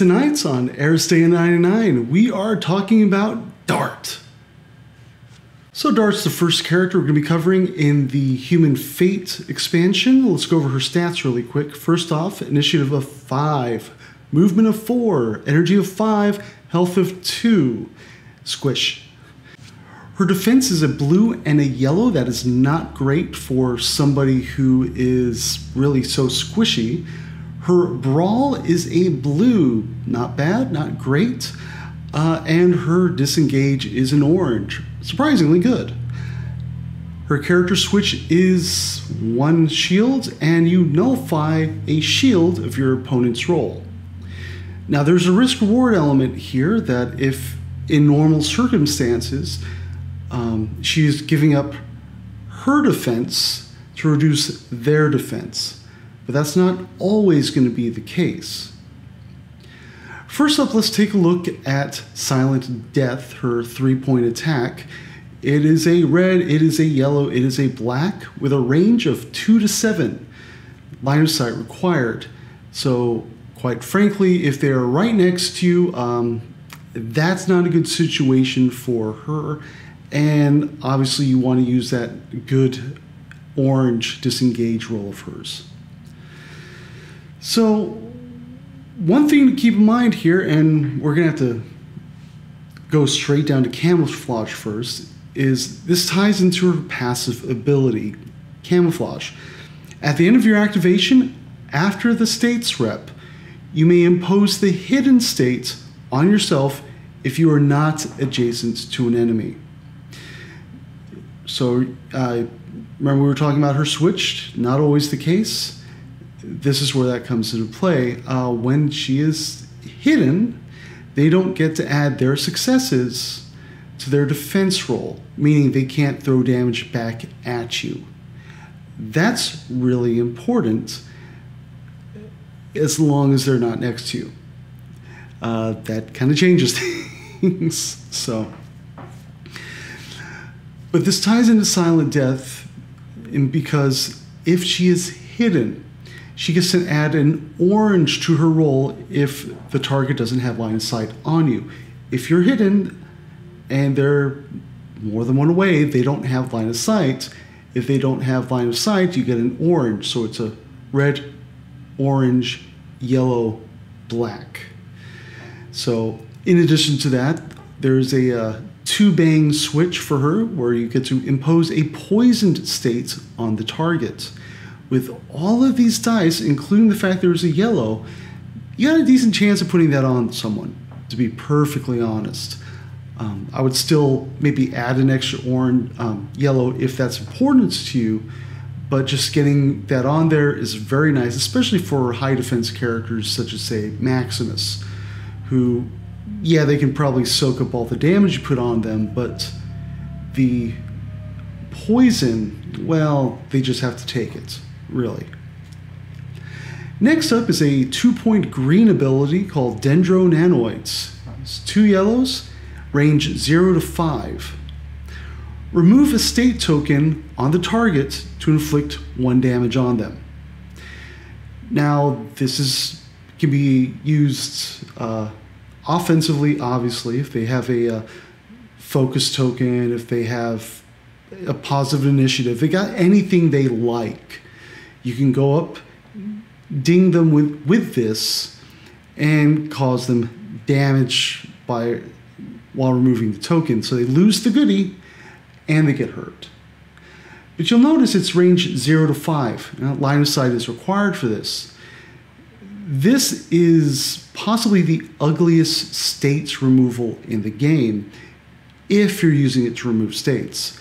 Tonight on Aristeia 99, we are talking about Dart. So Dart's the first character we're going to be covering in the Human Fate expansion. Let's go over her stats really quick. First off, initiative of 5, movement of 4, energy of 5, health of 2, squish. Her defense is a blue and a yellow. That is not great for somebody who is really so squishy. Her brawl is a blue, not bad, not great. And her disengage is an orange, surprisingly good. Her character switch is 1 shield, and you nullify a shield of your opponent's roll. Now there's a risk-reward element here that if in normal circumstances, she is giving up her defense to reduce their defense. But that's not always going to be the case. First up, let's take a look at Silent Death, her 3-point attack. It is a red, it is a yellow, it is a black with a range of 2 to 7. Line of sight required. So quite frankly, if they are right next to you, that's not a good situation for her. And obviously you want to use that good orange disengage roll of hers. So one thing to keep in mind here, and we're going to have to go straight down to camouflage first, is this ties into her passive ability, camouflage. At the end of your activation, after the states rep, you may impose the hidden state on yourself if you are not adjacent to an enemy. So remember we were talking about her switch, not always the case. This is where that comes into play. When she is hidden, they don't get to add their successes to their defense roll, meaning they can't throw damage back at you. That's really important as long as they're not next to you. That kind of changes things. So, but this ties into Silent Death because if she is hidden, she gets to add an orange to her roll if the target doesn't have line of sight on you. If you're hidden and they're more than one away, they don't have line of sight. If they don't have line of sight, you get an orange. So it's a red, orange, yellow, black. So in addition to that, there's a 2-bang switch for her where you get to impose a poisoned state on the target. With all of these dice, including the fact there's a yellow, you got a decent chance of putting that on someone, to be perfectly honest. I would still maybe add an extra orange, yellow if that's important to you, but just getting that on there is very nice, especially for high defense characters such as, say, Maximus, who, yeah, they can probably soak up all the damage you put on them, but the poison, well, they just have to take it. Really. Next up is a 2-point green ability called Dendro Nanoids. It's 2 yellows, range 0 to 5. Remove a state token on the target to inflict 1 damage on them. Now, this can be used offensively, obviously, if they have a focus token, if they have a positive initiative, they got anything they like. You can go up, ding them with this, and cause them damage while removing the token. So they lose the goodie, and they get hurt. But you'll notice it's range 0 to 5. Now, line of sight is required for this. This is possibly the ugliest states removal in the game if you're using it to remove states.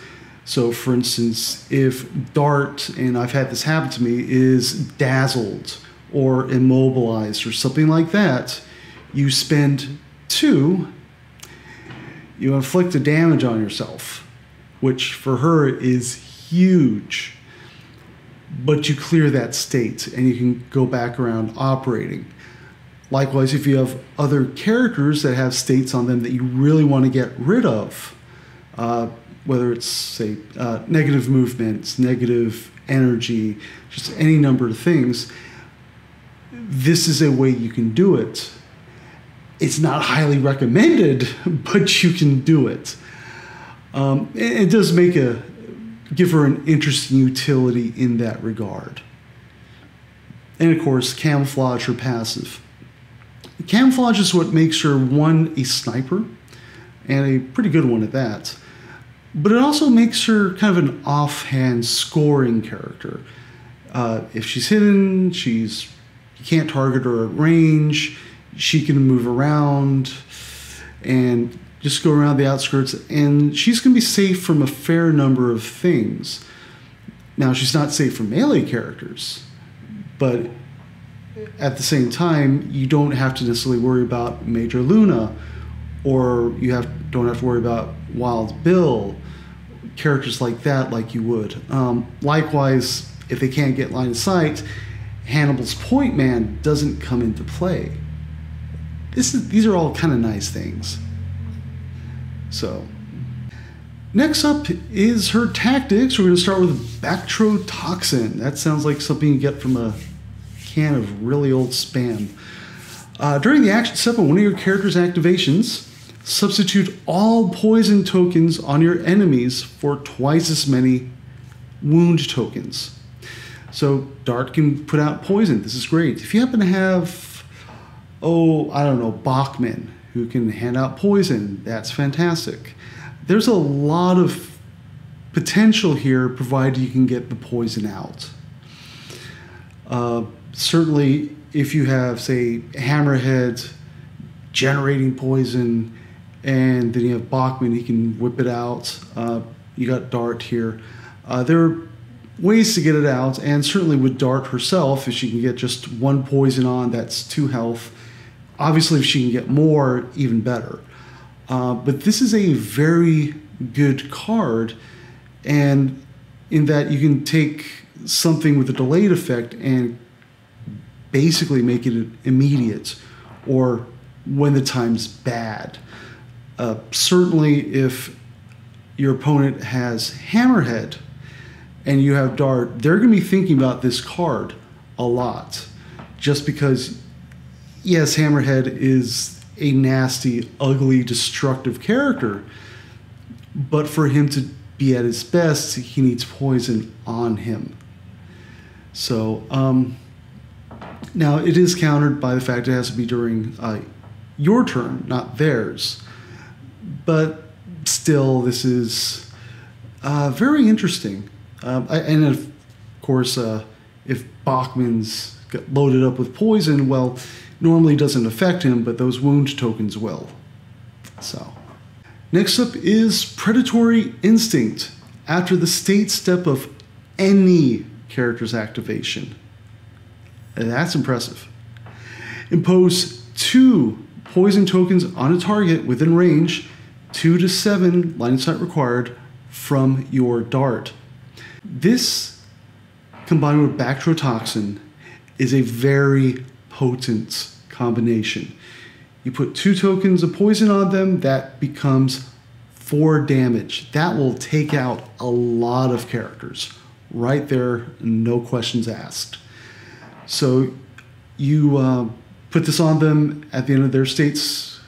So for instance, if Dart, and I've had this happen to me, is dazzled or immobilized or something like that, you spend 2, you inflict a damage on yourself, which for her is huge. But you clear that state and you can go back around operating. Likewise, if you have other characters that have states on them that you really want to get rid of, whether it's, say, negative movements, negative energy, just any number of things, this is a way you can do it. It's not highly recommended, but you can do it. It does give her an interesting utility in that regard. And of course, camouflage her passive. Camouflage is what makes her, one, a sniper, and a pretty good one at that. But it also makes her kind of an offhand scoring character. If she's hidden, you can't target her at range. She can move around and just go around the outskirts, and she's going to be safe from a fair number of things. Now, she's not safe from melee characters, but at the same time, you don't have to necessarily worry about Major Lunah, or don't have to worry about Wild Bill, characters like that, like you would. Likewise, if they can't get line of sight, Hannibal's Point Man doesn't come into play. These are all kind of nice things. So, next up is her tactics. We're going to start with Bactrotoxin. That sounds like something you get from a can of really old Spam. During the action step of one of your character's activations, substitute all poison tokens on your enemies for twice as many wound tokens. So Dart can put out poison. This is great. If you happen to have, I don't know, Bachman, who can hand out poison, that's fantastic. There's a lot of potential here, provided you can get the poison out. Certainly, if you have, say, Hammerhead generating poison, and then you have Bachman, he can whip it out. You got Dart here. There are ways to get it out, and certainly with Dart herself, if she can get just one poison on, that's 2 health. Obviously, if she can get more, even better. But this is a very good card, and in that you can take something with a delayed effect and basically make it immediate, or when the time's bad. Certainly, if your opponent has Hammerhead and you have Dart, they're going to be thinking about this card a lot, just because, yes, Hammerhead is a nasty, ugly, destructive character, but for him to be at his best, he needs poison on him. So, now it is countered by the fact it has to be during your turn, not theirs. But still, this is very interesting. And of course, if Bachman's got loaded up with poison, well, normally doesn't affect him, but those wound tokens will. So, next up is Predatory Instinct. After the state step of any character's activation. That's impressive. Impose 2 poison tokens on a target within range, 2 to 7 line of sight required from your Dart. This, combined with Bactrotoxin, is a very potent combination. You put 2 tokens of poison on them, that becomes 4 damage. That will take out a lot of characters. Right there, no questions asked. So you put this on them at the end of their states,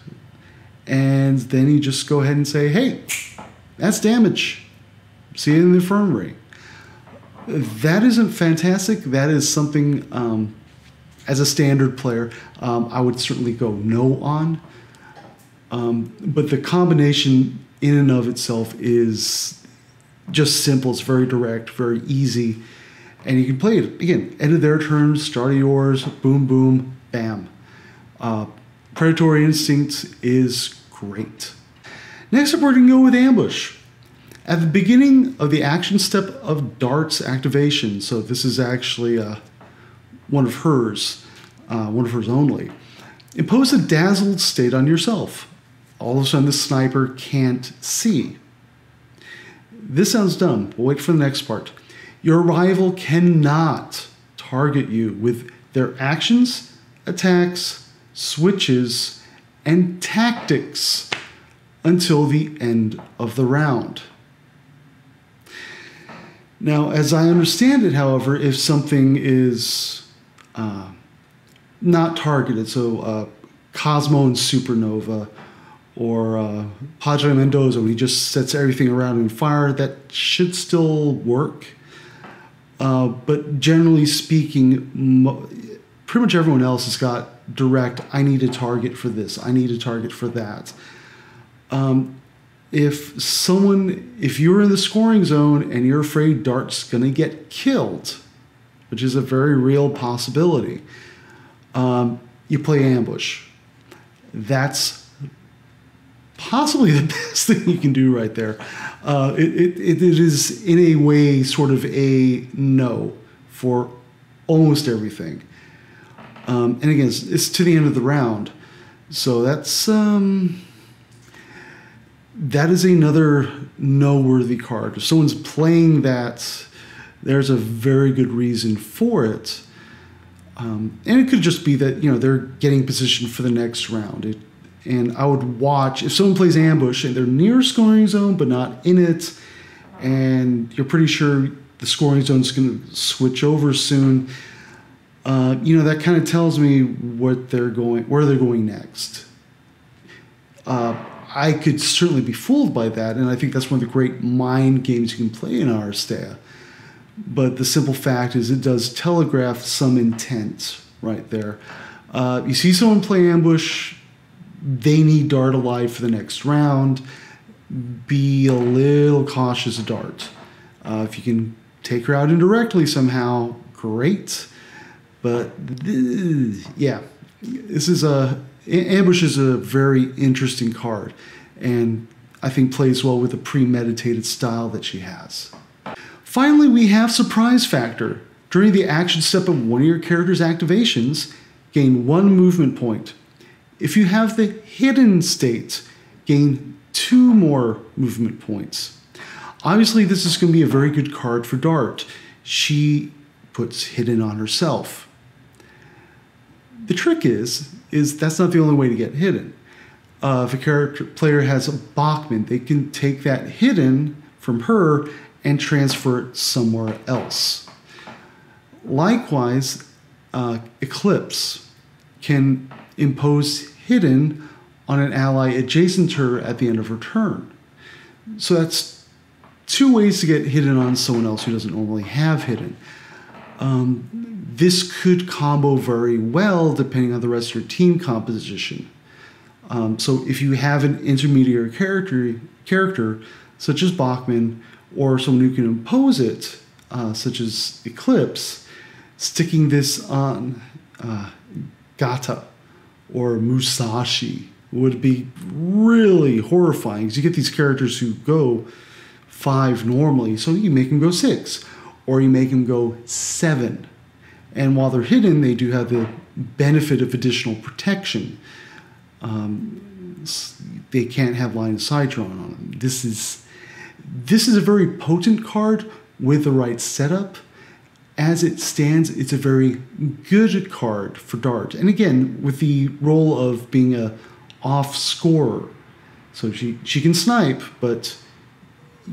and then you just go ahead and say, hey, that's damage. See you in the infirmary. That isn't fantastic. That is something, as a standard player, I would certainly go no on. But the combination in and of itself is just simple. It's very direct, very easy. And you can play it, again, end of their turn, start of yours, boom, boom, bam. Predatory Instinct is great. Next up, we're going to go with Ambush. At the beginning of the action step of Dart's activation, so this is actually one of hers only, impose a dazzled state on yourself. All of a sudden, the sniper can't see. This sounds dumb. We'll wait for the next part. Your rival cannot target you with their actions, attacks, switches, and tactics until the end of the round. Now, as I understand it, however, if something is not targeted, so Cosmo and Supernova, or Padre Mendoza when he just sets everything around on fire. That should still work. But generally speaking, pretty much everyone else has got direct, I need a target for this, I need a target for that. If you're in the scoring zone and you're afraid Dart's going to get killed, which is a very real possibility, you play ambush. That's possibly the best thing you can do right there. It is in a way sort of a no for almost everything. And again, it's to the end of the round. So that is another no-worthy card. If someone's playing that, there's a very good reason for it. And it could just be that, they're getting positioned for the next round. And I would watch, if someone plays ambush and they're near scoring zone but not in it, and you're pretty sure the scoring zone is going to switch over soon, that kind of tells me where they're going next. I could certainly be fooled by that, and I think that's one of the great mind games you can play in Aristeia. But the simple fact is it does telegraph some intent right there. You see someone play ambush, they need Dart alive for the next round. Be a little cautious of Dart. If you can take her out indirectly somehow, great. But yeah, ambush is a very interesting card, and I think plays well with the premeditated style that she has. Finally, we have surprise factor. During the action step of one of your character's activations, gain 1 movement point. If you have the hidden state, gain 2 more movement points. Obviously, this is going to be a very good card for Dart. She puts hidden on herself. The trick is that's not the only way to get hidden. If a player has a Bachmann, they can take that hidden from her and transfer it somewhere else. Likewise, Eclipse can impose hidden on an ally adjacent to her at the end of her turn. So that's 2 ways to get hidden on someone else who doesn't normally have hidden. This could combo very well depending on the rest of your team composition. So if you have an intermediary character such as Bachmann, or someone who can impose it, such as Eclipse, sticking this on Gata or Musashi would be really horrifying, because you get these characters who go 5 normally, so you make them go 6, or you make them go 7. And while they're hidden, they do have the benefit of additional protection. They can't have line of sight drawn on them. This is a very potent card with the right setup. As it stands, it's a very good card for Dart. And again, with the role of being a off scorer. So she can snipe, but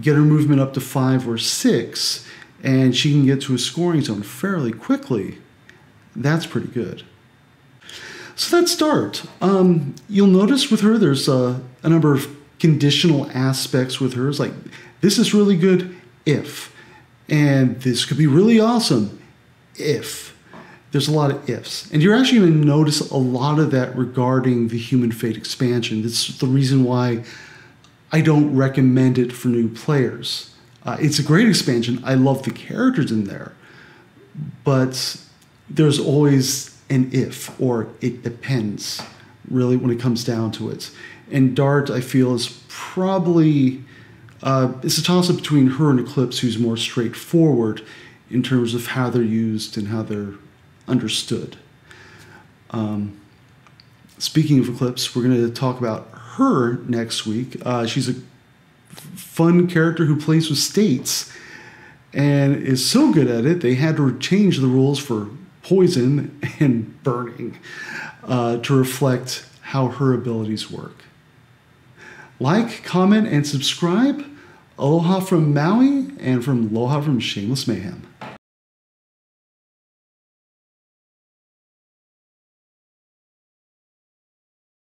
get her movement up to 5 or 6, and she can get to a scoring zone fairly quickly. That's pretty good. So that's Dart. You'll notice with her, there's a number of conditional aspects with hers, like this is really good if, and this could be really awesome if. There's a lot of ifs, and you're actually going to notice a lot of that regarding the Human Fate expansion. That's the reason why I don't recommend it for new players. It's a great expansion. I love the characters in there, but there's always an if, or it depends, really, when it comes down to it. And Dart, I feel, is probably, it's a toss-up between her and Eclipse, who's more straightforward in terms of how they're used and how they're understood. Speaking of Eclipse, we're going to talk about her next week. She's a fun character who plays with states and is so good at it, they had to change the rules for poison and burning to reflect how her abilities work. Like, comment, and subscribe. Aloha from Maui, and from Aloha from Shameless Mayhem.